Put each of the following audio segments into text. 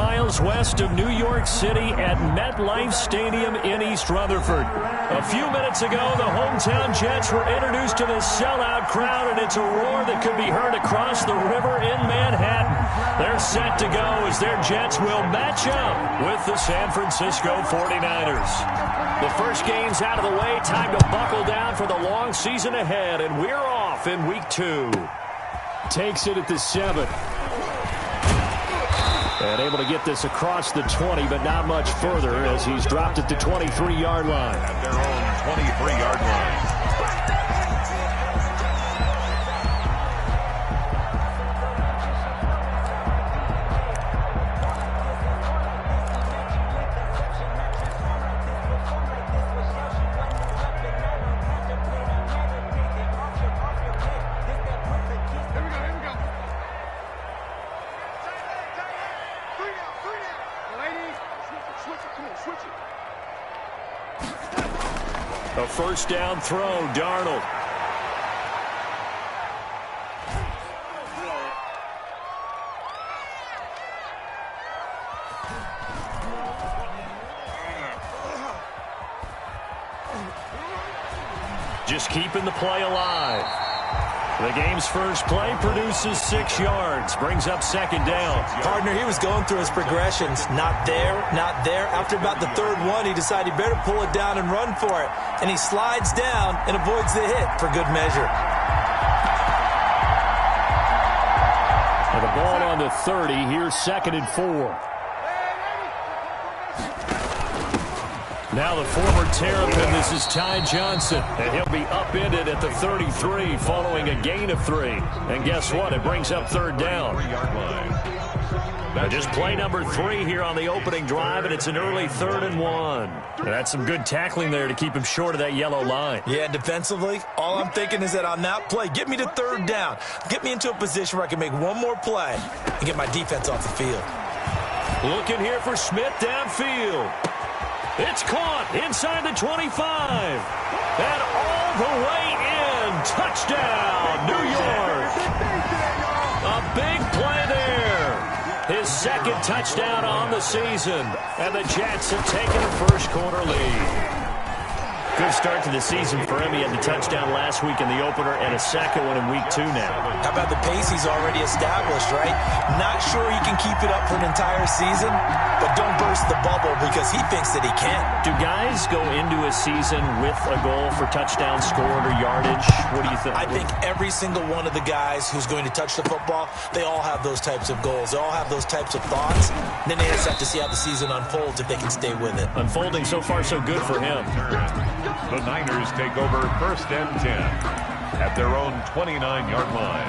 miles west of New York City at MetLife Stadium in East Rutherford. A few minutes ago, the hometown Jets were introduced to the sellout crowd, and it's a roar that could be heard across the river in Manhattan. They're set to go as their Jets will match up with the San Francisco 49ers. The first game's out of the way. Time to buckle down for the long season ahead, and we're off in week 2. Takes it at the 7. And able to get this across the 20, but not much further as he's dropped it to 23-yard line. At their own 23-yard line. A first down throw, Darnold. Just keeping the play alive. The game's first play produces 6 yards, brings up second down. Partner, he was going through his progressions. Not there, not there. After about the third one, he decided he better pull it down and run for it. And he slides down and avoids the hit for good measure. And the ball on the 30. Here's 2nd and 4. Now the former Terrapin, this is Ty Johnson, and he'll be upended at the 33 following a gain of 3. And guess what? It brings up third down. Just play number 3 here on the opening drive, and it's an early 3rd and 1. And that's some good tackling there to keep him short of that yellow line. Yeah, defensively, all I'm thinking is that on that play, get me to third down. Get me into a position where I can make one more play and get my defense off the field. Looking here for Smith downfield. It's caught inside the 25. And all the way in. Touchdown, New York. A big play there. His 2nd touchdown on the season. And the Jets have taken a first-quarter lead. Good start to the season for him. He had the touchdown last week in the opener and a second one in week 2 now. How about the pace he's already established, right? Not sure he can keep it up for an entire season, but don't burst the bubble because he thinks that he can. Do guys go into a season with a goal for touchdown scored or yardage? What do you think? I think every single one of the guys who's going to touch the football, they all have those types of goals. They all have those types of thoughts. And then they just have to see how the season unfolds if they can stay with it. Unfolding so far so good for him. The Niners take over 1st and 10 at their own 29-yard line.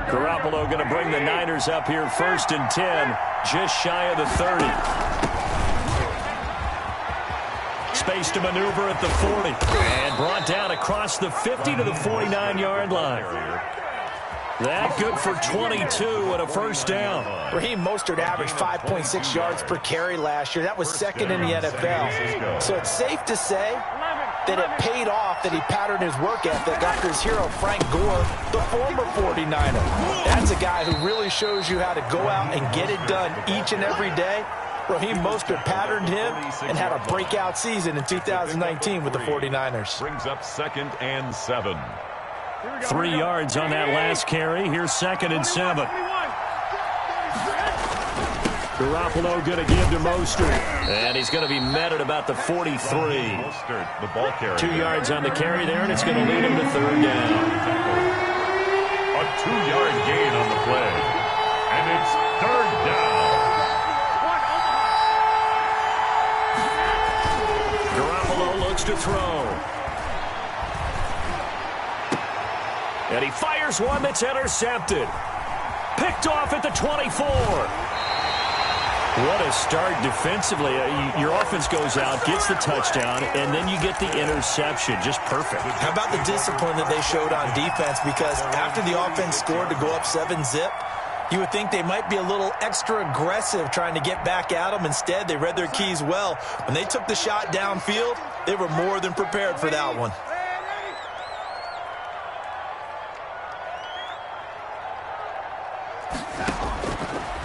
Garoppolo going to bring the Niners up here 1st and 10, just shy of the 30. Space to maneuver at the 40. And brought down across the 50 to the 49-yard line. That good for 22 and a first down. Raheem Mostert averaged 5.6 yards per carry last year. That was 2nd in the NFL. So it's safe to say that it paid off that he patterned his work ethic after his hero Frank Gore, the former 49er. That's a guy who really shows you how to go out and get it done each and every day. Raheem Mostert patterned him and had a breakout season in 2019 with the 49ers. Brings up 2nd and 7. 3 yards on that last carry. Here's 2nd and 7. Garoppolo going to give to Mostert. And he's going to be met at about the 43. Mostert, the ball carrier. 2 yards on the carry there, and it's going to lead him to third down. A 2-yard gain on the play. And it's third down. To throw. And he fires one that's intercepted. Picked off at the 24. What a start defensively. Your offense goes out, gets the touchdown, and then you get the interception. Just perfect. How about the discipline that they showed on defense? Because after the offense scored to go up 7-zip, You would think they might be a little extra aggressive trying to get back at him. Instead, they read their keys well. When they took the shot downfield, they were more than prepared for that one.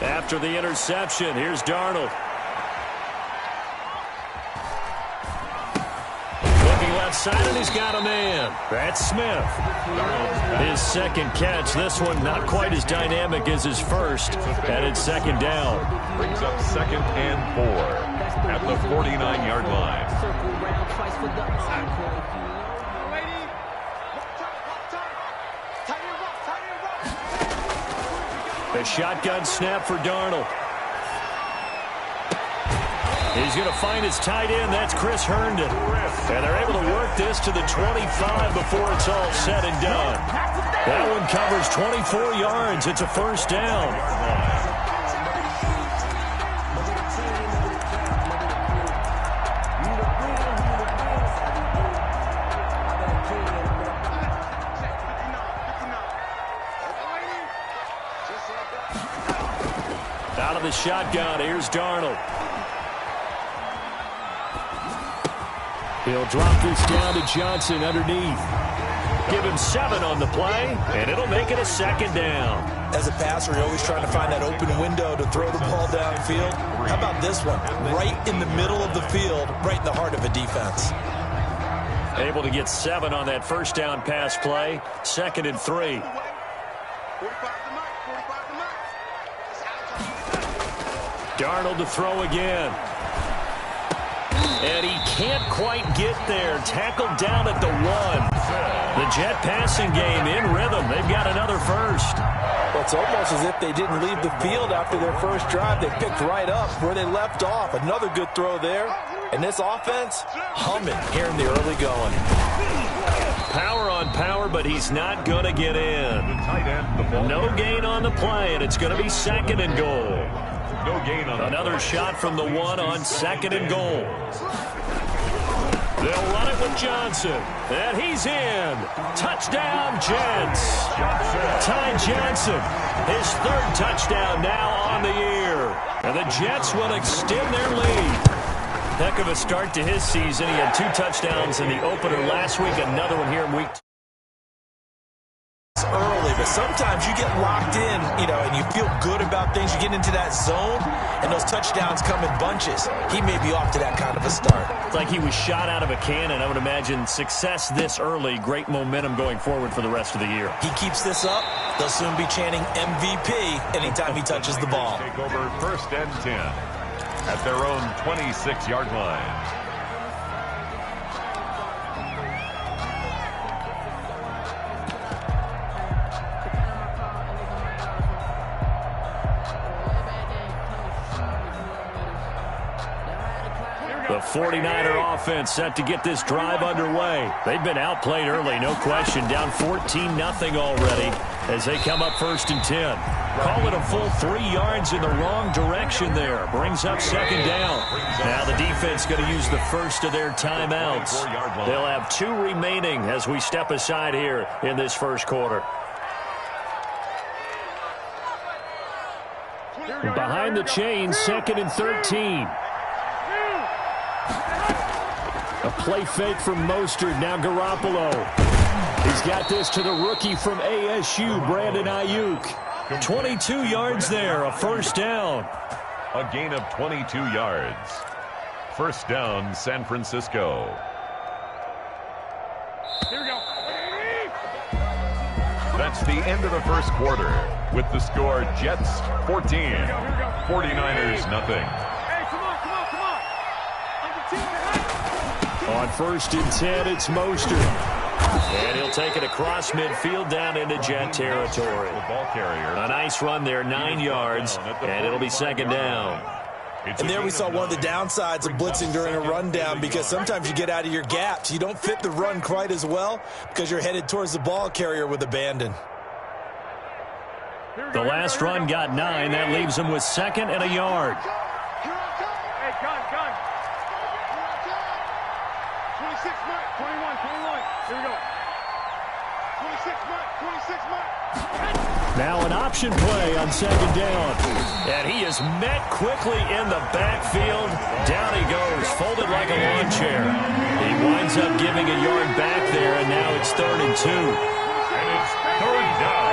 After the interception, here's Darnold. Looking left side, and he's got a man. That's Smith. His second catch. This one not quite as dynamic as his first. And it's second down. Brings up 2nd and 4 at the 49-yard line. A shotgun snap for Darnold. He's going to find his tight end. That's Chris Herndon. And they're able to work this to the 25 before it's all said and done. That one covers 24 yards. It's a first down. Out of the shotgun, here's Darnold. He'll drop this down to Johnson underneath. Give him 7 on the play, and it'll make it a second down. As a passer, you're always trying to find that open window to throw the ball downfield. How about this one? Right in the middle of the field, right in the heart of a defense. Able to get 7 on that first down pass play. 2nd and 3. Darnold to throw again. And he can't quite get there. Tackled down at the 1. The Jet passing game in rhythm. They've got another first. Well, it's almost as if they didn't leave the field after their first drive. They picked right up where they left off. Another good throw there. And this offense, humming here in the early going. Power on power, but he's not going to get in. No gain on the play, and it's going to be 2nd and goal. No gain on another shot from the 1 on 2nd and goal. They'll run it with Johnson. And he's in. Touchdown, Jets. Ty Johnson, his 3rd touchdown now on the year. And the Jets will extend their lead. Heck of a start to his season. He had 2 touchdowns in the opener last week. Another one here in week 2. Early, but sometimes you get locked in, and you feel good about things. You get into that zone, and those touchdowns come in bunches. He may be off to that kind of a start. It's like he was shot out of a cannon. I would imagine success this early, great momentum going forward for the rest of the year. He keeps this up, they'll soon be chanting MVP anytime he touches the ball. Take over 1st and 10 at their own 26-yard line. The 49er offense set to get this drive underway. They've been outplayed early, no question. Down 14-0 already as they come up 1st and 10. Call it a full 3 yards in the wrong direction there. Brings up 2nd down. Now the defense going to use the first of their timeouts. They'll have 2 remaining as we step aside here in this first quarter. Behind the chains, 2nd and 13. A play fake from Mostert. Now Garoppolo. He's got this to the rookie from ASU, Brandon Ayuk. 22 yards there, a first down. A gain of 22 yards. First down, San Francisco. Here we go. That's the end of the first quarter with the score Jets 14, 49ers nothing. On 1st and 10, it's Mostert. And he'll take it across midfield down into Jet territory. The ball carrier. A nice run there, 9 yards, and it'll be 2nd down. And there we saw one of the downsides of blitzing during a rundown, because sometimes you get out of your gaps. You don't fit the run quite as well because you're headed towards the ball carrier with abandon. The last run got 9. That leaves him with 2nd and a yard. Hey, gun. 26, 21. Here we go. Now an option play on second down. And he is met quickly in the backfield. Down he goes, folded like a lawn chair. He winds up giving a yard back there, and now it's 3rd and 2. And it's 3rd down.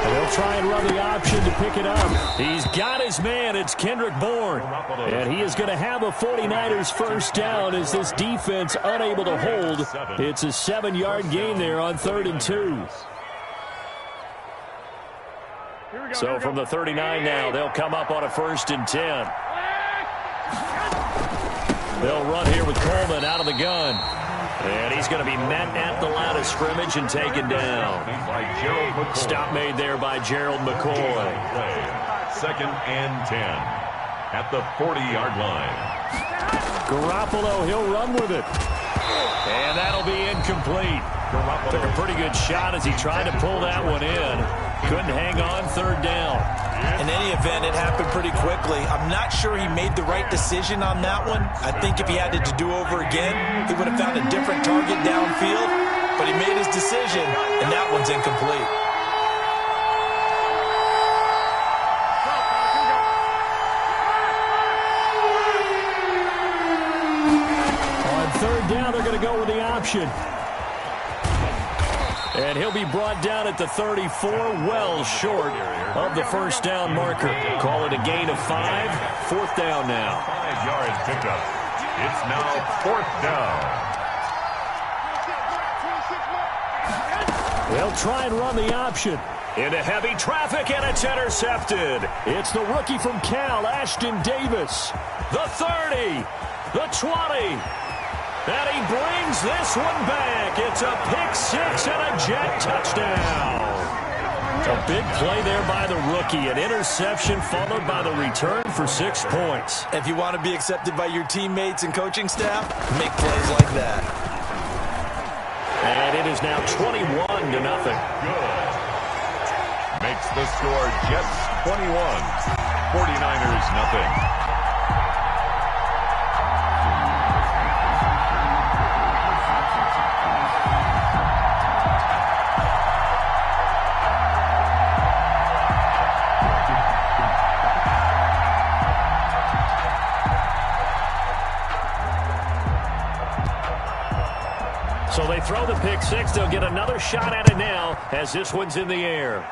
And they'll try and run the option to pick it up. He's got his man. It's Kendrick Bourne. And he is going to have a 49ers first down as this defense unable to hold. It's a 7-yard gain there on 3rd and 2. So from the 39 now, they'll come up on a 1st and 10. They'll run here with Coleman out of the gun. And he's going to be met at the line of scrimmage and taken down. Stop made there by Gerald McCoy. 2nd and 10 at the 40-yard line. Garoppolo, he'll run with it. And that'll be incomplete. Took a pretty good shot as he tried to pull that one in. Couldn't hang on, 3rd down. In any event, it happened pretty quickly. I'm not sure he made the right decision on that one. I think if he had to do over again, he would have found a different target downfield. But he made his decision, and that one's incomplete. On 3rd down, they're going to go with the option. And he'll be brought down at the 34, well short of the first down marker. Call it a gain of 5. 4th down now. 5-yard pickup. It's now 4th down. They'll try and run the option. Into heavy traffic, and it's intercepted. It's the rookie from Cal, Ashton Davis. The 30, the 20. And he brings this one back. It's a pick-6 and a jet touchdown. A big play there by the rookie. An interception followed by the return for 6 points. If you want to be accepted by your teammates and coaching staff, make plays like that. And it is now 21-0. Good. Makes the score Jets 21, 49ers nothing. So they throw the pick-6. They'll get another shot at it now as this one's in the air.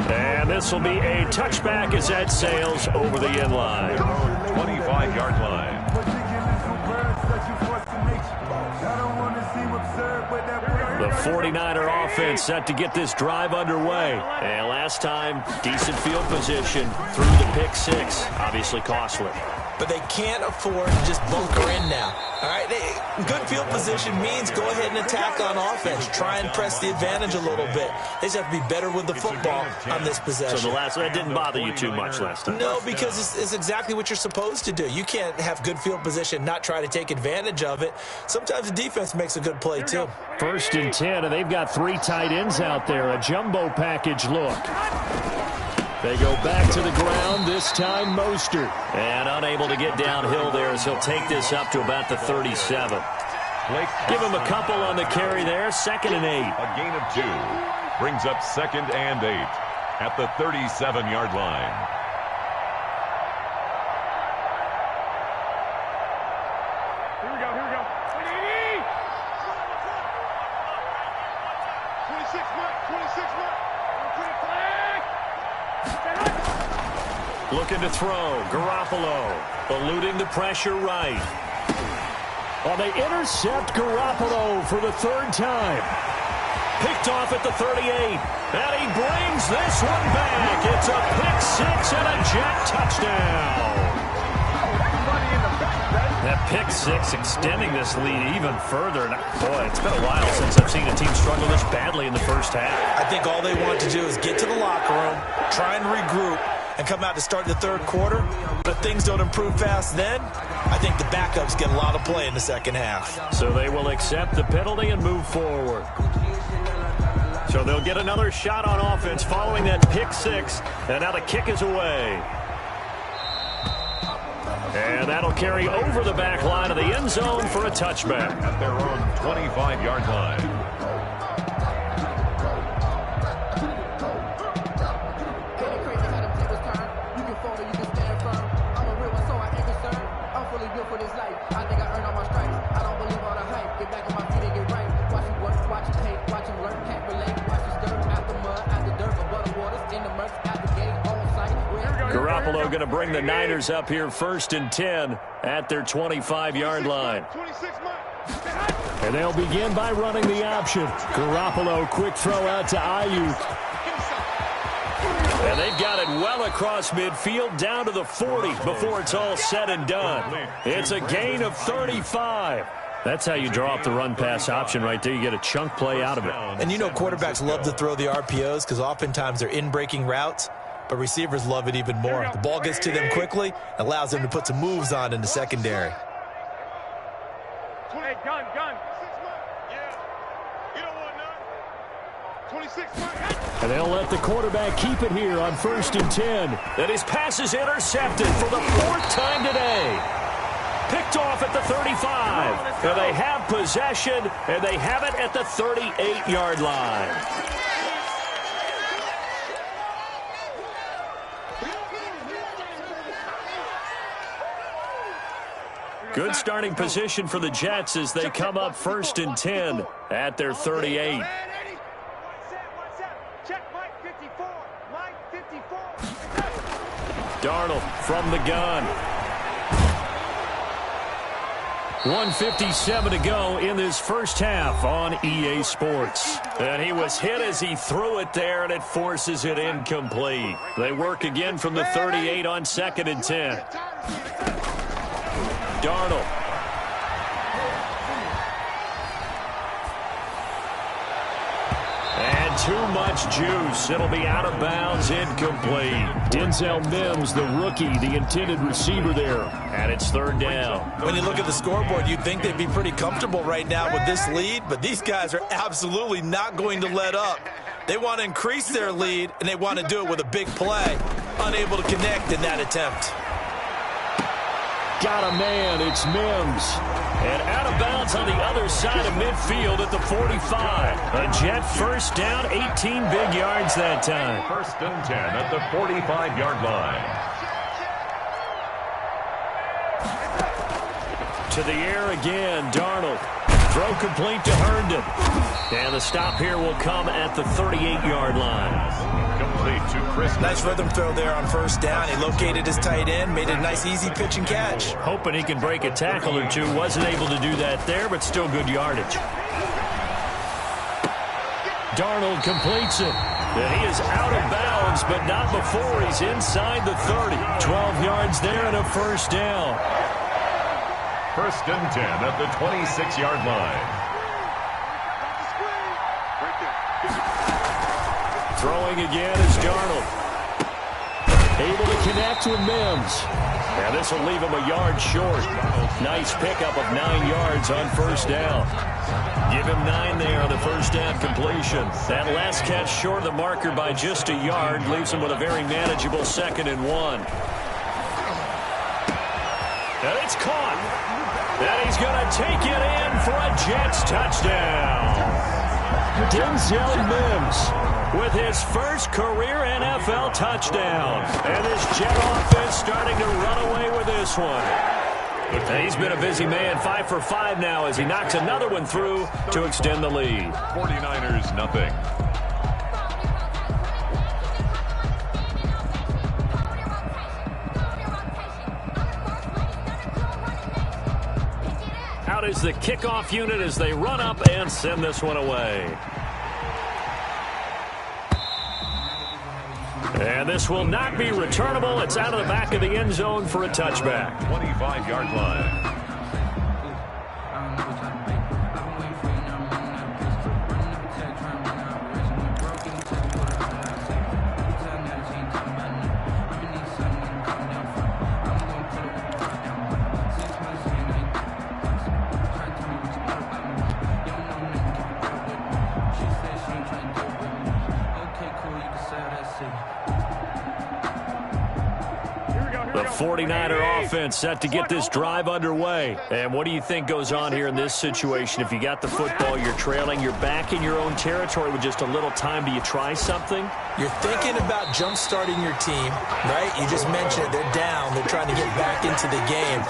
And this will be a touchback as that sails over the end line. 25-yard line. The 49er offense set to get this drive underway. And last time, decent field position through the pick-6. Obviously costly. But they can't afford to just bunker in now. All right, good field position means go ahead and attack on offense. Try and press the advantage a little bit. They just have to be better with the football on this possession. So that didn't bother you too much last time? No, because it's exactly what you're supposed to do. You can't have good field position, not try to take advantage of it. Sometimes the defense makes a good play, too. 1st and 10, and they've got 3 tight ends out there. A jumbo package look. They go back to the ground, this time Mostert. And unable to get downhill there as he'll take this up to about the 37. Give him a couple on the carry there, 2nd and 8. A gain of 2 brings up 2nd and 8 at the 37-yard line. Here we go. 26 mark. Looking to throw. Garoppolo eluding the pressure right. Well, they intercept Garoppolo for the 3rd time. Picked off at the 38. And he brings this one back. It's a pick-6 and a jet touchdown. That pick-6 extending this lead even further. Boy, it's been a while since I've seen a team struggle this badly in the first half. I think all they want to do is get to the locker room, try and regroup, and come out to start the 3rd quarter. But if things don't improve fast then, I think the backups get a lot of play in the 2nd half. So they will accept the penalty and move forward. So they'll get another shot on offense following that pick-6. And now the kick is away. And that'll carry over the back line of the end zone for a touchback. At their own 25-yard line. Garoppolo going to bring the Niners up here 1st and 10 at their 25-yard line. And they'll begin by running the option. Garoppolo, quick throw out to Ayuk. And they've got it well across midfield down to the 40 before it's all said and done. It's a gain of 35. That's how you draw up the run-pass option right there. You get a chunk play out of it. And you know quarterbacks love to throw the RPOs because oftentimes they're in-breaking routes, but receivers love it even more. The ball gets to them quickly, allows them to put some moves on in the secondary. Hey, gun. Yeah. You don't want none. 26 months. And they'll let the quarterback keep it here on 1st and 10. And his pass is intercepted for the 4th time today. Picked off at the 35. And they have possession, and they have it at the 38-yard line. Good starting position for the Jets as they come up 1st and 10 at their 38. Darnold from the gun. 1:57 to go in this first half on EA Sports. And he was hit as he threw it there, and it forces it incomplete. They work again from the 38 on 2nd and 10. Darnold. And too much juice. It'll be out of bounds, incomplete. Denzel Mims, the rookie, the intended receiver there. And it's 3rd down. When you look at the scoreboard, you'd think they'd be pretty comfortable right now with this lead, but these guys are absolutely not going to let up. They want to increase their lead, and they want to do it with a big play. Unable to connect in that attempt. Got a man, it's Mims. And out of bounds on the other side of midfield at the 45. A Jet first down, 18 big yards that time. 1st and 10 at the 45-yard line. To the air again, Darnold. Throw complete to Herndon. And the stop here will come at the 38-yard line. Complete to Chris. Nice rhythm throw there on 1st down. He located his tight end, made it a nice easy pitch and catch. Hoping he can break a tackle or two. Wasn't able to do that there, but still good yardage. Darnold completes it. And he is out of bounds, but not before he's inside the 30. 12 yards there and a 1st down. 1st and 10 at the 26-yard line. Throwing again is Darnold. Able to connect with Mims. And this will leave him a yard short. Nice pickup of 9 yards on 1st down. Give him 9 there on the 1st down completion. That last catch short of the marker by just a yard leaves him with a very manageable 2nd and 1. And it's caught. And he's going to take it in for a Jets touchdown. Denzel Mims with his first career NFL touchdown. And this Jet offense starting to run away with this one. And he's been a busy man, 5 for 5 now as he knocks another one through to extend the lead. 49ers, nothing. Out is the kickoff unit as they run up and send this one away. And this will not be returnable. It's out of the back of the end zone for a touchback. 25-yard line. 49er offense set to get this drive underway. And what do you think goes on here in this situation? If you got the football, you're trailing, you're back in your own territory with just a little time. Do you try something? You're thinking about jump-starting your team, right? You just mentioned it. They're down. They're trying to get back into the game.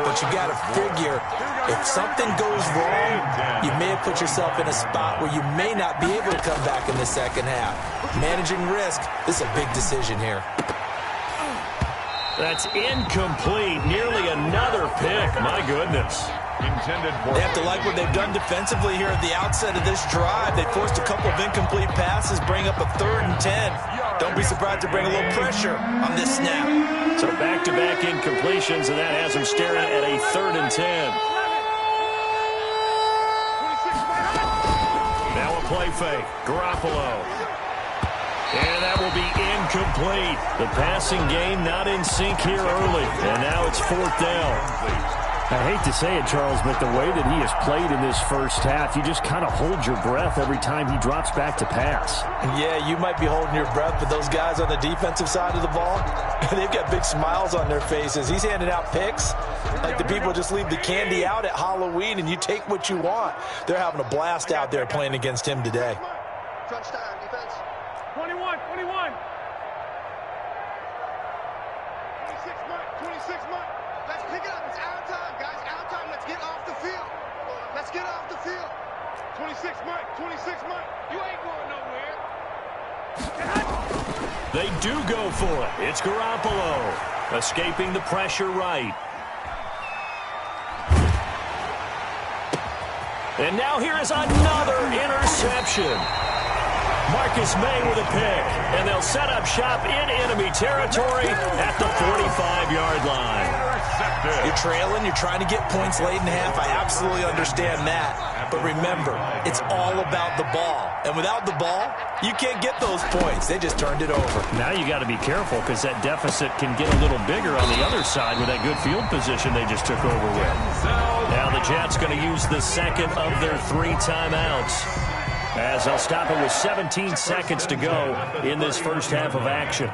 But you got to figure, if something goes wrong, you may have put yourself in a spot where you may not be able to come back in the second half. Managing risk, this is a big decision here. That's incomplete. Nearly another pick. My goodness. They have to like what they've done defensively here at the outset of this drive. They forced a couple of incomplete passes, bring up a 3rd and 10. Don't be surprised to bring a little pressure on this snap. So back-to-back incompletions, and that has them staring at a 3rd and 10. Now a play fake. Garoppolo. And that will be incomplete. The passing game not in sync here early. And now it's 4th down. I hate to say it, Charles, but the way that he has played in this first half, you just kind of hold your breath every time he drops back to pass. Yeah, you might be holding your breath, but those guys on the defensive side of the ball, they've got big smiles on their faces. He's handing out picks like the people just leave the candy out at Halloween and you take what you want. They're having a blast out there playing against him today. Touchdown, defense. 21, 21. 26 months. Let's pick it up. It's our time, guys. Our time. Let's get off the field. Let's get off the field. 26 months. 26 months. You ain't going nowhere. They do go for it. It's Garoppolo escaping the pressure right. And now here is another interception. Marcus May with a pick, and they'll set up shop in enemy territory at the 45-yard line. You're trailing, you're trying to get points late in half. I absolutely understand that. But remember, it's all about the ball. And without the ball, you can't get those points. They just turned it over. Now you got to be careful because that deficit can get a little bigger on the other side with that good field position they just took over with. Now the Jets going to use the second of their 3 timeouts, as they'll stop it with 17 seconds to go in this first half of action.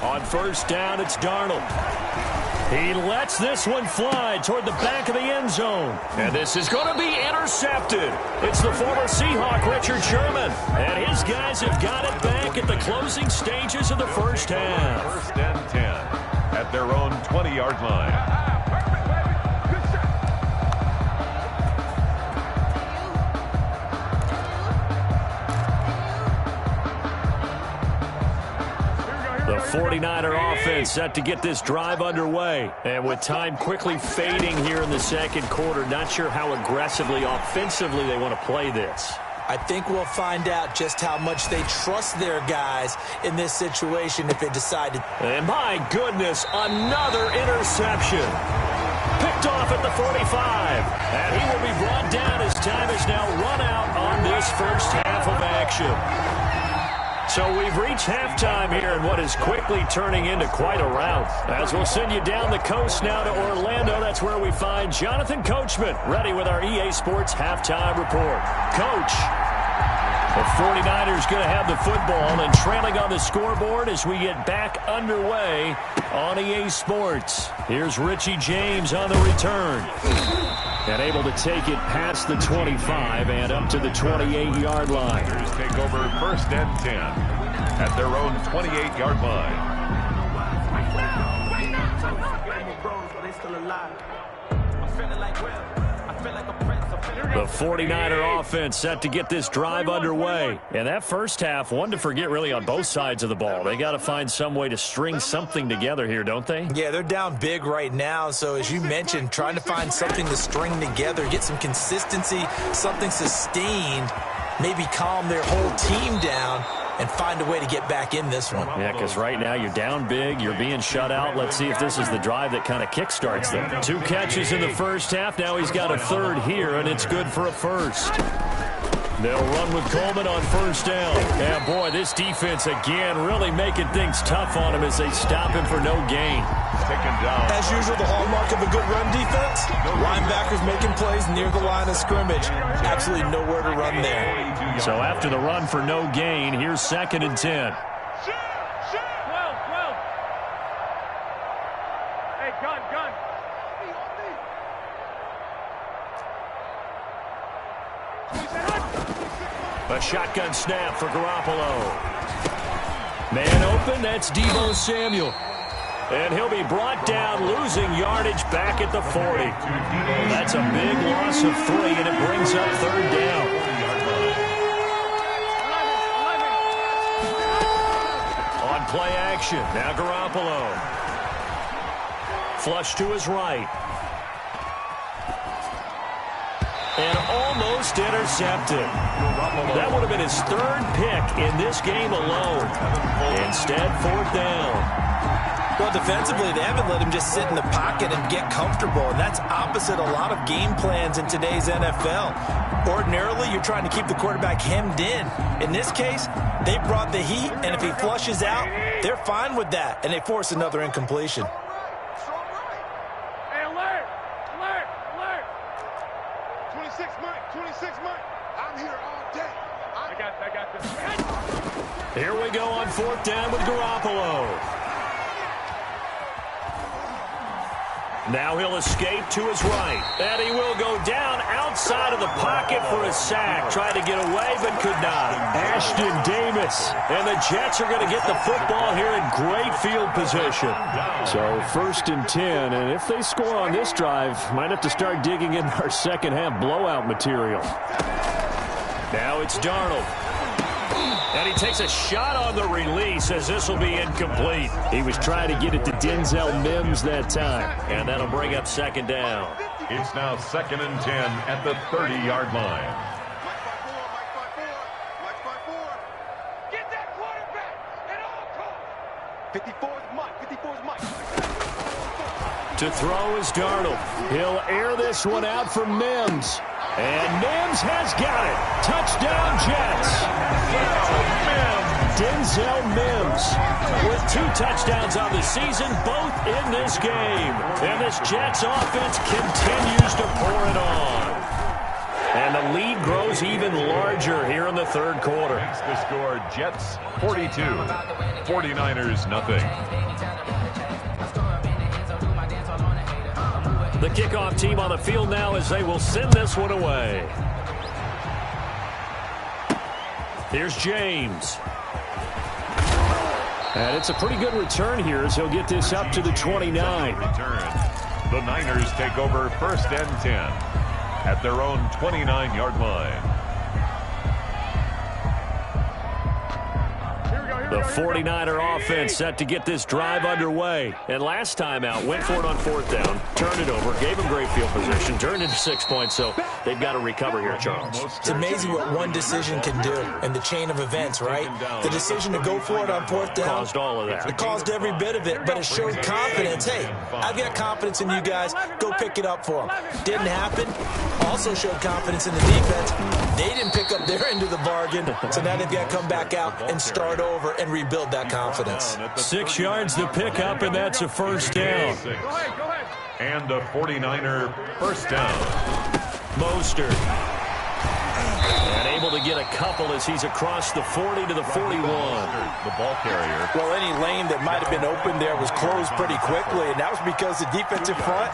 On first down, it's Darnold. He lets this one fly toward the back of the end zone. And this is going to be intercepted. It's the former Seahawk, Richard Sherman. And his guys have got it back at the closing stages of the first half. 1st and 10 at their own 20-yard line. The 49er offense set to get this drive underway. And with time quickly fading here in the second quarter, not sure how aggressively, offensively they want to play this. I think we'll find out just how much they trust their guys in this situation if they decide to. And my goodness, another interception. Picked off at the 45. And he will be brought down as time is now run out on this first half of action. So we've reached halftime here in what is quickly turning into quite a rout. As we'll send you down the coast now to Orlando, that's where we find Jonathan Coachman ready with our EA Sports halftime report. Coach, the 49ers going to have the football and trailing on the scoreboard as we get back underway on EA Sports. Here's Richie James on the return. And able to take it past the 25 and up to the 28-yard line. Take over 1st and 10 at their own 28-yard line. The 49er offense set to get this drive underway. And that first half, one to forget really on both sides of the ball. They got to find some way to string something together here, don't they? Yeah, they're down big right now. So as you mentioned, trying to find something to string together, get some consistency, something sustained, maybe calm their whole team down and find a way to get back in this one. Yeah, because right now you're down big, you're being shut out. Let's see if this is the drive that kind of kickstarts them. 2 catches in the first half. Now he's got a 3rd here, and it's good for a first. They'll run with Coleman on first down. And, boy, this defense, again, really making things tough on him as they stop him for no gain. Taken down. As usual, the hallmark of a good run defense, linebackers making plays near the line of scrimmage. Absolutely nowhere to run there. So after the run for no gain, here's 2nd and 10. Hey, gun. A shotgun snap for Garoppolo. Man open, that's Deebo Samuel. And he'll be brought down, losing yardage back at the 40. That's a big loss of 3, and it brings up 3rd down. On play action, now Garoppolo. Flush to his right. And almost intercepted. That would have been his 3rd pick in this game alone. Instead, 4th down. Well, defensively, they haven't let him just sit in the pocket and get comfortable, and that's opposite a lot of game plans in today's NFL. Ordinarily, you're trying to keep the quarterback hemmed in. In this case, they brought the heat, and if he flushes out, they're fine with that, and they force another incompletion. Hey, alert! 26 Mike. I'm here all day. I got this. Here we go on 4th down with Garoppolo. Now he'll escape to his right. And he will go down outside of the pocket for a sack. Tried to get away, but could not. Ashton Davis. And the Jets are going to get the football here in great field position. So 1st and 10, and if they score on this drive, might have to start digging in our second half blowout material. Now it's Darnold. And he takes a shot on the release as this will be incomplete. He was trying to get it to Denzel Mims that time. And that'll bring up 2nd down. It's now 2nd and 10 at the 30-yard line. Get that quarterback at all costs. 54 is Mike. To throw is Darnold. He'll air this one out for Mims. And Mims has got it. Touchdown, Jets. Denzel Mims with 2 touchdowns on the season, both in this game. And this Jets offense continues to pour it on. And the lead grows even larger here in the 3rd quarter. Makes the score Jets 42, 49ers nothing. The kickoff team on the field now as they will send this one away. Here's James. And it's a pretty good return here as he'll get this up to the 29. Return. The Niners take over 1st and 10 at their own 29-yard line. The 49er offense set to get this drive underway. And last time out, went for it on 4th down, turned it over, gave them great field position, turned into 6 points, so they've got to recover here, Charles. It's amazing what one decision can do in the chain of events, right? The decision to go for it on 4th down. Caused all of that. It caused every bit of it, but it showed confidence. Hey, I've got confidence in you guys. Go pick it up for them. Didn't happen. Also showed confidence in the defense. They didn't pick up their end of the bargain, so now they've got to come back out and start over and rebuild that confidence. 6 yards to pick up, and that's a 1st down. Go ahead. And a 49er 1st down. Mostert. And able to get a couple as he's across the 40 to the 41. The ball carrier. Well, any lane that might have been open there was closed pretty quickly, and that was because the defensive front,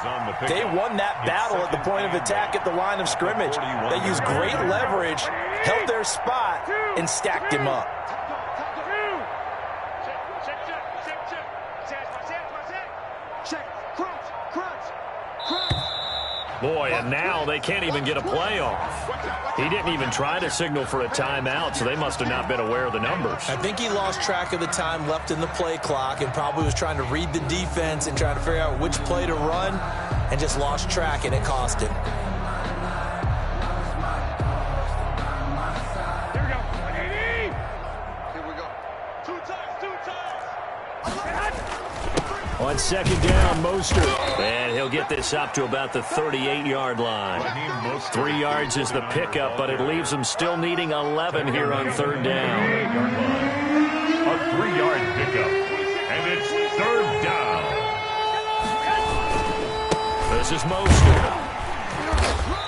they won that battle at the point of attack at the line of scrimmage. They used great leverage, held their spot, and stacked him up. Boy, and now they can't even get a play off. He didn't even try to signal for a timeout, so they must have not been aware of the numbers. I think he lost track of the time left in the play clock and probably was trying to read the defense and trying to figure out which play to run and just lost track, and it cost him. On second down, Mostert. And he'll get this up to about the 38-yard line. 3 yards is the pickup, but it leaves them still needing 11 here on third down. A 3-yard pickup, and it's third down. This is Mostert.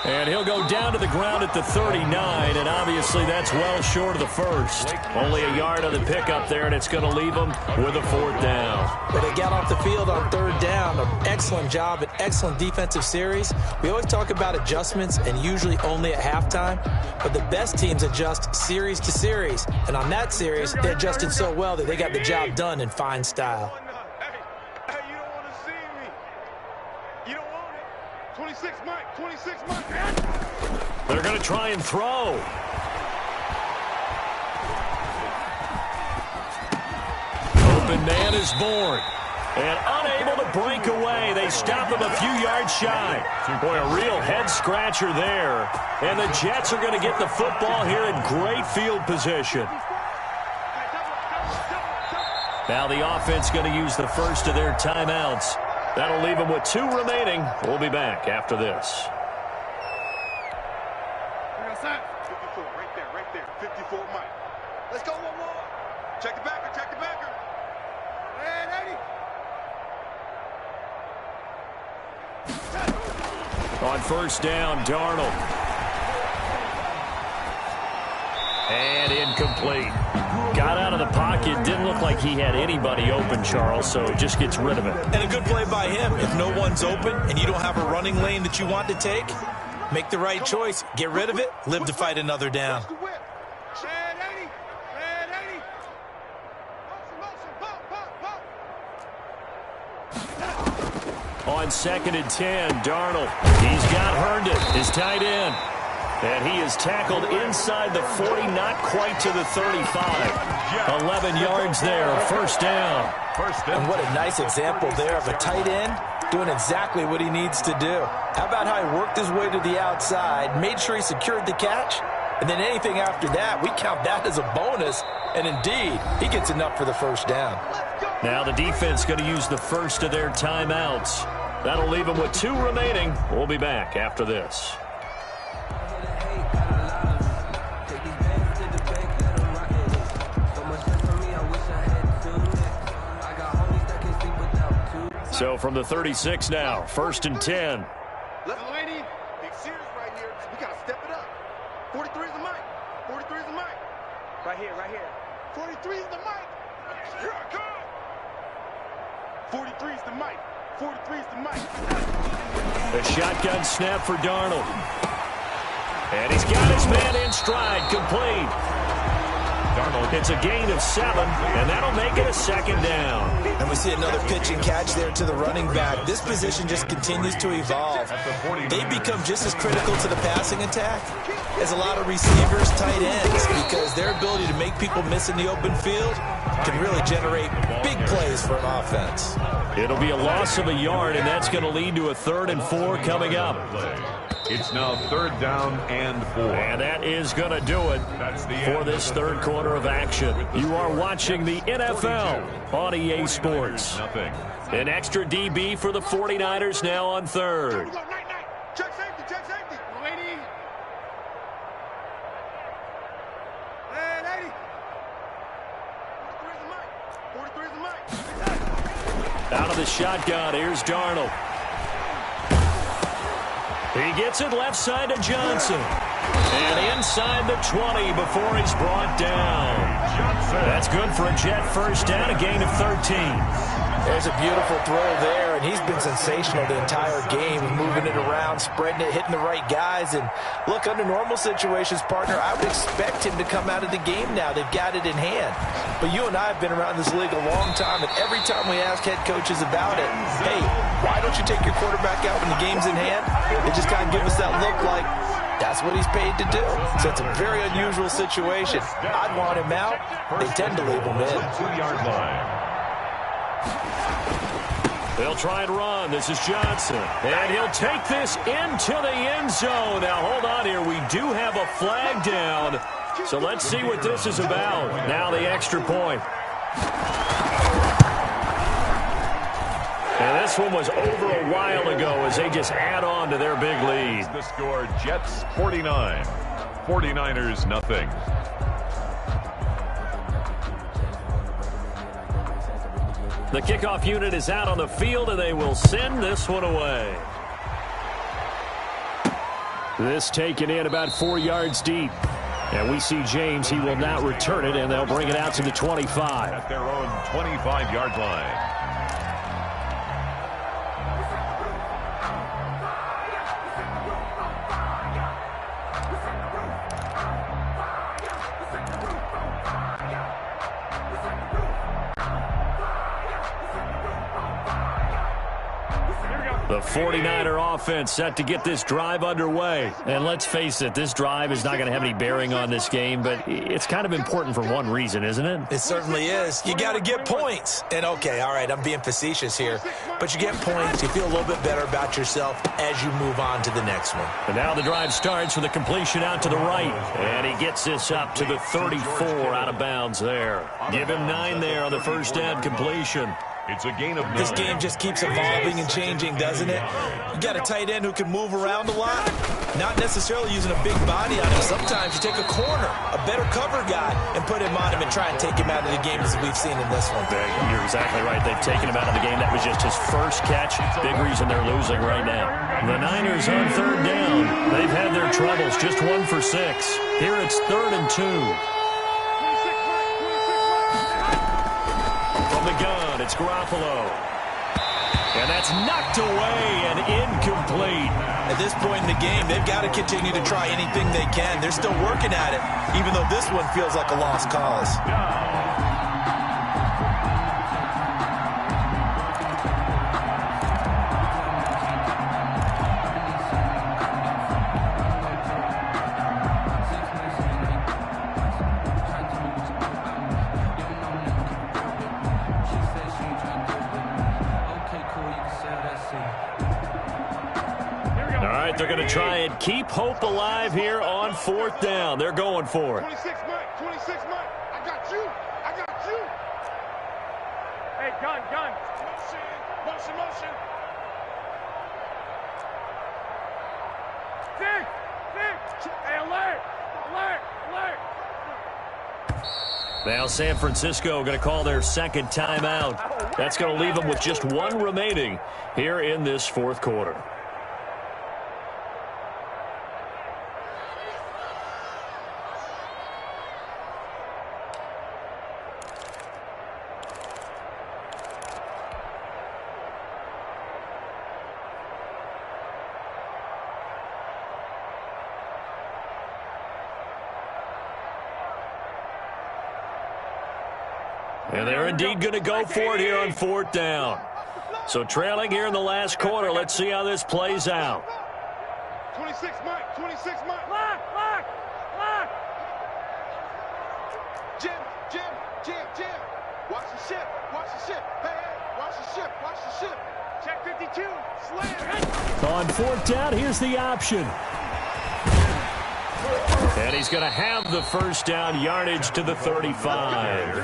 And he'll go down to the ground at the 39, and obviously that's well short of the first. Only a yard on the pickup there, and it's going to leave them with a fourth down. But they got off the field on third down. An excellent job, an excellent defensive series. We always talk about adjustments, and usually only at halftime. But the best teams adjust series to series. And on that series, they adjusted so well that they got the job done in fine style. Hey, you don't want to see me. You don't want it. 26 Mike, 26 Mike. They're going to try and throw. Open man is born. And unable to break away. They stop him a few yards shy. Boy, a real head-scratcher there. And the Jets are going to get the football here in great field position. Now the offense going to use the first of their timeouts. That'll leave them with 2 remaining. We'll be back after this. 54, right there. 54 Mike. Let's go one more. Check the backer, check the backer. And 80. On first down, Darnold. And incomplete. Got out of the pocket. Didn't look like he had anybody open, Charles, so just gets rid of it. And a good play by him. If no one's open and you don't have a running lane that you want to take, make the right choice. Get rid of it. Live to fight another down. And 80. And 80. Motion, pop, pop, pop. On second and 10, Darnold. He's got Herndon, his tight end. And he is tackled inside the 40, not quite to the 35. 11 yards there, first down. And what a nice example there of a tight end doing exactly what he needs to do. How about how he worked his way to the outside, made sure he secured the catch, and then anything after that, we count that as a bonus. And indeed, he gets enough for the first down. Now the defense going to use the first of their timeouts. That'll leave them with 2 remaining. We'll be back after this. So from the 36 now, first and 10. Left lady, big series right here. We got to step it up. 43 is the mic. 43 is the mic. Right here, right here. 43 is the mic. Here I come. 43 is the mic. 43 is the mic. A shotgun snap for Darnold. And he's got his man in stride, complete. Darnold gets a gain of 7, and that'll make it a second down. And we see another pitch and catch there to the running back. This position just continues to evolve. They become just as critical to the passing attack as a lot of receivers, tight ends, because their ability to make people miss in the open field can really generate big plays for an offense. It'll be a loss of a yard, and that's going to lead to a 3rd and 4 coming up. It's now 3rd down and 4. And that is going to do it for this third quarter of action. You are watching the NFL on EA Sports. An extra DB for the 49ers now on third. Check safety, check safety. 80. And 80. 43 is the mic. 43 is the mic. Out of the shotgun, here's Darnold. He gets it left side to Johnson. And inside the 20 before he's brought down. That's good for a Jet first down, a gain of 13. There's a beautiful throw there, and he's been sensational the entire game, moving it around, spreading it, hitting the right guys. And look, under normal situations, partner, I would expect him to come out of the game now. They've got it in hand. But you and I have been around this league a long time, and every time we ask head coaches about it, hey, why don't you take your quarterback out when the game's in hand? They just kind of give us that look like, that's what he's paid to do. So it's a very unusual situation. I'd want him out. They tend to leave him in. 2-yard line. They'll try and run. This is Johnson. And he'll take this into the end zone. Now, hold on here. We do have a flag down. So let's see what this is about. Now the extra point. And this one was over a while ago as they just add on to their big lead. The score, Jets 49, 49ers nothing. The kickoff unit is out on the field, and they will send this one away. This taken in about 4 yards deep. And we see James. He will not return it, and they'll bring it out to the 25. At their own 25-yard line. The 49er offense set to get this drive underway. And let's face it, this drive is not going to have any bearing on this game, but it's kind of important for one reason, isn't it? It certainly is. You got to get points. And, okay, all right, I'm being facetious here. But you get points, you feel a little bit better about yourself as you move on to the next one. And now the drive starts with a completion out to the right. And he gets this up to the 34 out of bounds there. Give him 9 there on the first down completion. It's a gain of 9. This game just keeps evolving and changing, doesn't it? You got a tight end who can move around a lot, not necessarily using a big body on him. Sometimes you take a corner, a better cover guy, and put him on him and try and take him out of the game as we've seen in this one. You're exactly right. They've taken him out of the game. That was just his first catch. Big reason they're losing right now. The Niners on third down. They've had their troubles. Just 1 for 6. Here it's 3rd and 2. From the gun, it's Garoppolo. And that's knocked away and incomplete. At this point in the game, they've got to continue to try anything they can. They're still working at it, even though this one feels like a lost cause. They're going to try and keep hope alive here on 4th down. They're going for it. 26 Mike, 26 Mike. I got you. I got you. Hey, gun. Motion. Dig. Hey, alert. Now San Francisco going to call their second timeout. That's going to leave them with just 1 remaining here in this 4th quarter. And they're indeed going to go for it here on 4th down. So trailing here in the last quarter. Let's see how this plays out. 26 Mike. Lock. Jim. Watch the ship. Hey, watch the ship. Check 52. Slam. On 4th down, here's the option. And he's going to have the first down, yardage to the 35.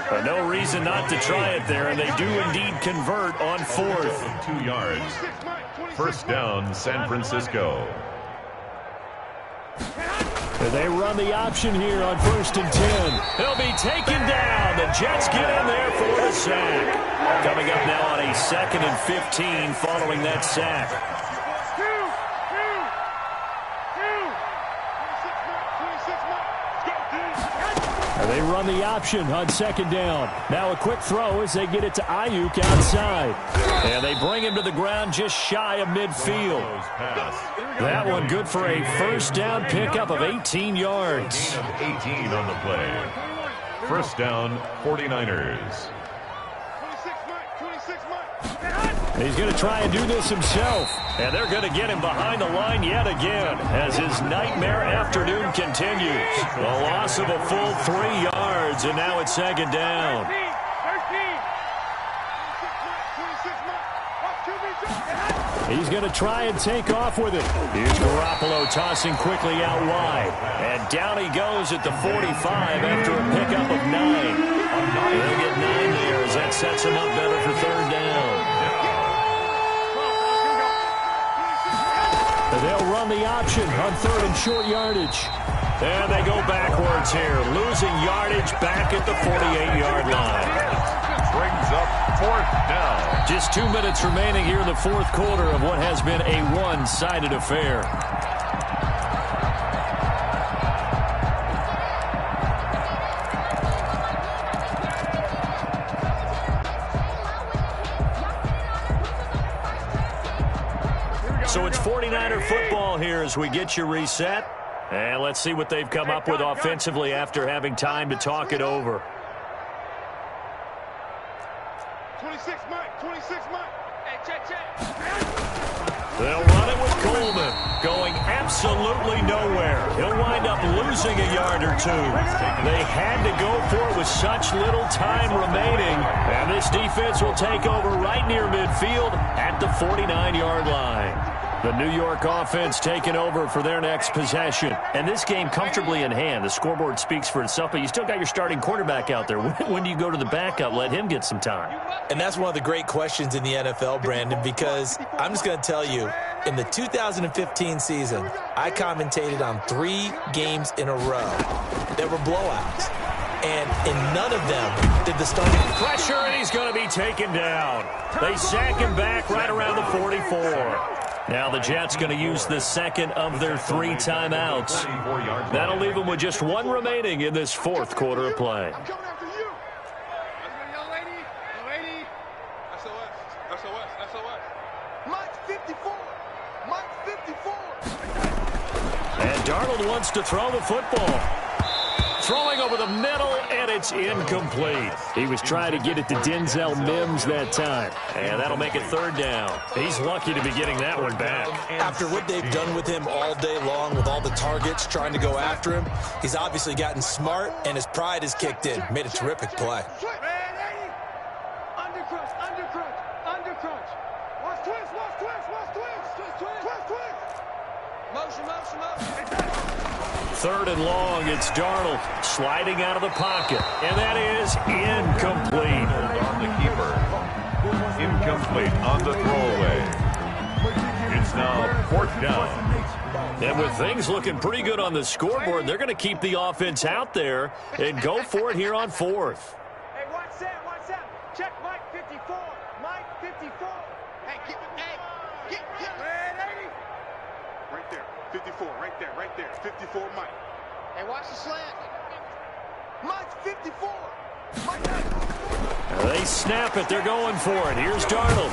But no reason not to try it there, and they do indeed convert on 4th. 2 yards. First down, San Francisco. They run the option here on 1st and 10. He'll be taken down. The Jets get in there for the sack. Coming up now on a 2nd and 15 following that sack. They run the option on 2nd down. Now a quick throw as they get it to Ayuk outside. And they bring him to the ground just shy of midfield. That one good for a first down pickup of 18 yards. 18 on the play. First down, 49ers. He's going to try and do this himself. And they're going to get him behind the line yet again as his nightmare afternoon continues. The loss of a full 3 yards, and now it's 2nd down. He's going to try and take off with it. Here's Garoppolo tossing quickly out wide. And down he goes at the 45 after a pickup of 9. They'll get 9 there as that sets him up better for 3rd down. They'll run the option on 3rd and short yardage. And they go backwards here, losing yardage back at the 48-yard line. Brings up 4th down. Just 2 minutes remaining here in the 4th quarter of what has been a one-sided affair. So it's 49er football here as we get you reset. And let's see what they've come up with offensively after having time to talk it over. 26 Mike, 26 Mike. Hey, check. They'll run it with Coleman, going absolutely nowhere. He'll wind up losing a yard or two. They had to go for it with such little time remaining. And this defense will take over right near midfield at the 49-yard line. The New York offense taking over for their next possession. And this game comfortably in hand. The scoreboard speaks for itself, but you still got your starting quarterback out there. When do you go to the backup? Let him get some time. And that's one of the great questions in the NFL, Brandon, because I'm just going to tell you, in the 2015 season, I commentated on 3 games in a row that were blowouts. And in none of them did the starting pressure, and he's going to be taken down. They sack him back right around the 44. Now the Jets going to use the second of their 3 timeouts. That'll leave them with just 1 remaining in this 4th quarter of play. I'm coming after you. Young lady. SOS. Mike 54. And Darnold wants to throw the football. Throwing over the middle, and it's incomplete. He was trying to get it to Denzel Mims that time. And that'll make it 3rd down. He's lucky to be getting that one back. After what they've done with him all day long, with all the targets trying to go after him, he's obviously gotten smart, and his pride has kicked in. Made a terrific play. Undercrunch. Watch twist. Motion. 3rd and long, it's Darnold sliding out of the pocket. And that is incomplete. On the keeper. Incomplete on the throwaway. It's now 4th down. And with things looking pretty good on the scoreboard, they're going to keep the offense out there and go for it here on 4th. Hey, watch that. Check Mike 54. Hey, get ready. Right there. 54, right there. 54, Mike. Hey, watch the slant. Mike 54. They snap it. They're going for it. Here's Darnold.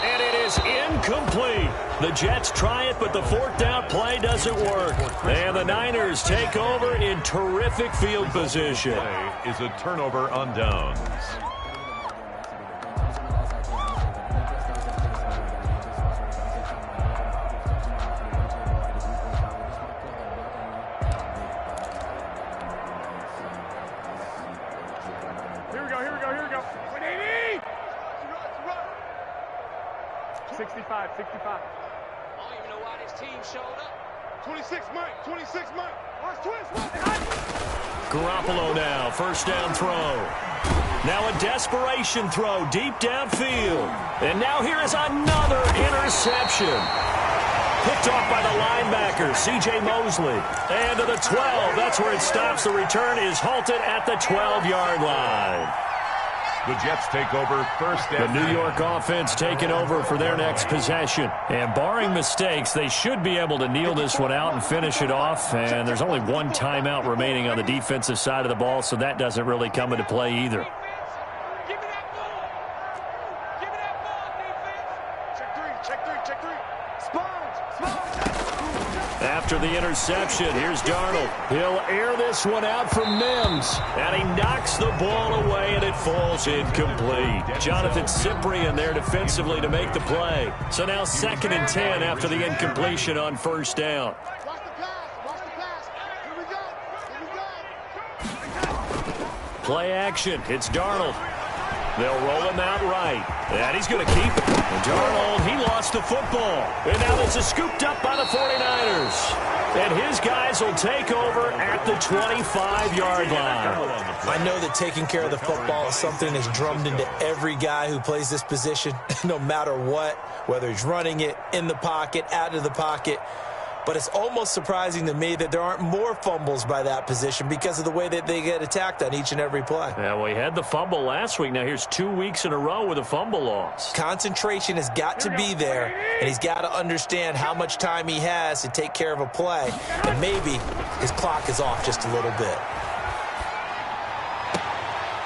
And it is incomplete. The Jets try it, but the 4th down play doesn't work. And the Niners take over in terrific field position. Is a turnover on downs. Here we go. 65. I don't even know why this team showed up. 26 Mike. Watch twist. Garoppolo now, 1st down throw. Now a desperation throw deep downfield. And now here is another interception. Picked off by the linebacker, C.J. Mosley. And to the 12, that's where it stops. The return is halted at the 12-yard line. The Jets take over 1st The and New York offense taking over for their next possession. And barring mistakes, they should be able to kneel this one out and finish it off. And there's only 1 timeout remaining on the defensive side of the ball, so that doesn't really come into play either. Give me that ball, defense. Check three. Sponge. After the interception, here's Darnold. He'll air this one out for Mims. And he knocks the ball away, and it falls incomplete. Jonathan Cyprien there defensively to make the play. So now 2nd and 10 after the incompletion on 1st down. Watch the pass. Here we go. Play action. It's Darnold. They'll roll him out right. And he's going to keep it. And Darnold, he lost the football. And now this is scooped up by the 49ers. And his guys will take over at the 25-yard line. I know that taking care of the football is something that's drummed into every guy who plays this position, no matter what, whether he's running it, in the pocket, out of the pocket. But it's almost surprising to me that there aren't more fumbles by that position because of the way that they get attacked on each and every play. Yeah, well, he had the fumble last week. Now here's 2 weeks in a row with a fumble loss. Concentration has got to be there, and he's got to understand how much time he has to take care of a play, and maybe his clock is off just a little bit.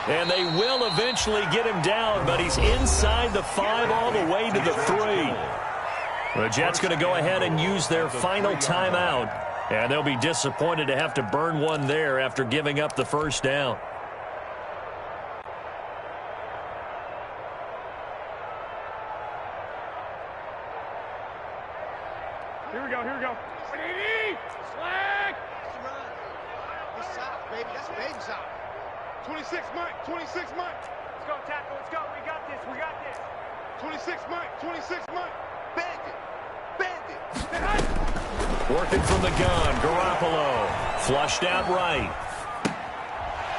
And they will eventually get him down, but he's inside the 5 all the way to the 3. The Jets going to go ahead and use their final timeout, and they'll be disappointed to have to burn one there after giving up the first down. Here we go, here we go. Slack! It's soft, baby. That's baby soft. 26, Mike. 26, Mike. Let's go, tackle. Let's go. We got this. We got this. 26, Mike. 26, Mike. Bandit. Bandit. Working from the gun, Garoppolo. Flushed out right.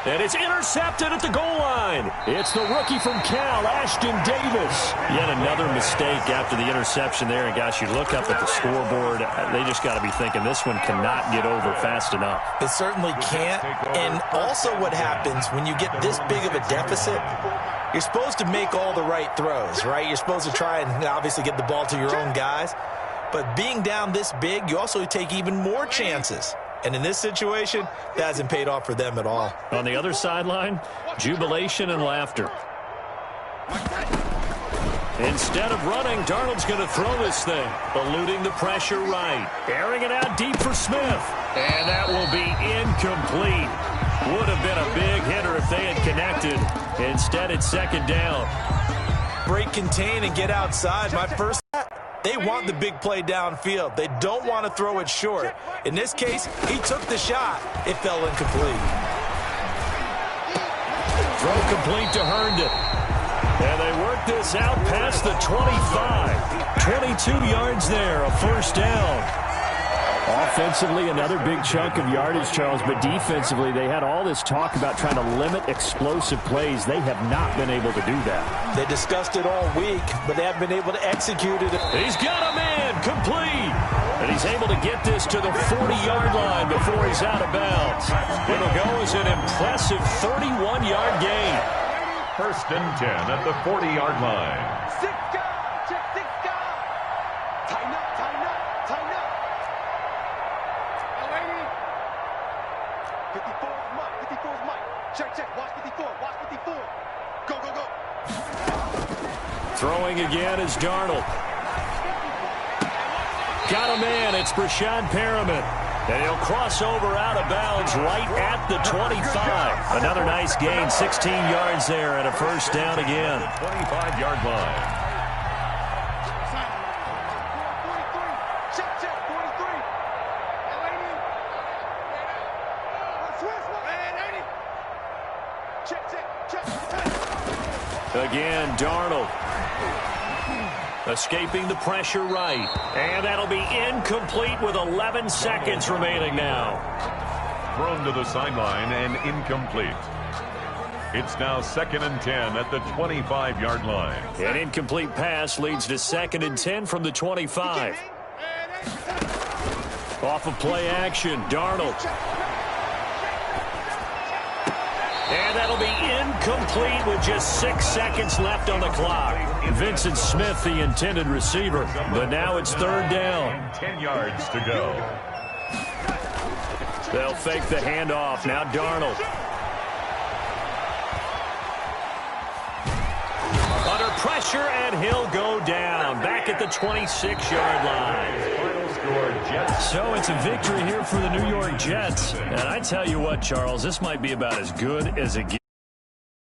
And it's intercepted at the goal line. It's the rookie from Cal, Ashton Davis. Yet another mistake after the interception there. And, gosh, you look up at the scoreboard, they just got to be thinking this one cannot get over fast enough. It certainly can't. And also what happens when you get this big of a deficit, you're supposed to make all the right throws, right? You're supposed to try and obviously get the ball to your own guys. But being down this big, you also take even more chances. And in this situation, that hasn't paid off for them at all. On the other sideline, jubilation and laughter. Instead of running, Darnold's going to throw this thing, eluding the pressure right. Airing it out deep for Smith. And that will be incomplete. Would have been a big hitter if they had connected. Instead, it's second down. Break, contain, and get outside. My first... They want the big play downfield. They don't want to throw it short. In this case, he took the shot. It fell incomplete. Throw complete to Herndon. And they work this out past the 25. 22 yards there, a first down. Offensively, another big chunk of yardage, Charles, but defensively, they had all this talk about trying to limit explosive plays. They have not been able to do that. They discussed it all week, but they haven't been able to execute it. He's got a man, complete. And he's able to get this to the 40-yard line before he's out of bounds. It'll go as an impressive 31-yard gain. First and 10 at the 40-yard line. 6 guys. Check 6 guys. Tighten up, tighten up, tighten up. 54 is Mike. 54 is Mike. Check, check. Watch 54. Watch 54. Go, go, go. Throwing again is Darnold. Got a man. It's Brashad Perriman. And he'll cross over out of bounds right at the 25. Another nice gain, 16 yards there and a first down again. 25-yard line. Check, check. 43. Check, check, check. Again, Darnold. Escaping the pressure right. And that'll be incomplete with 11 seconds remaining now. Thrown to the sideline and incomplete. It's now 2nd and 10 at the 25-yard line. An incomplete pass leads to 2nd and 10 from the 25. Off of play action, Darnold. And that'll be incomplete with just 6 seconds left on the clock. Vincent Smith, the intended receiver, but now it's 3rd down. 10 yards to go. They'll fake the handoff. Now Darnold. Under pressure, and he'll go down. Back at the 26-yard line. Final score, Jets. So it's a victory here for the New York Jets. And I tell you what, Charles, this might be about as good as it gets.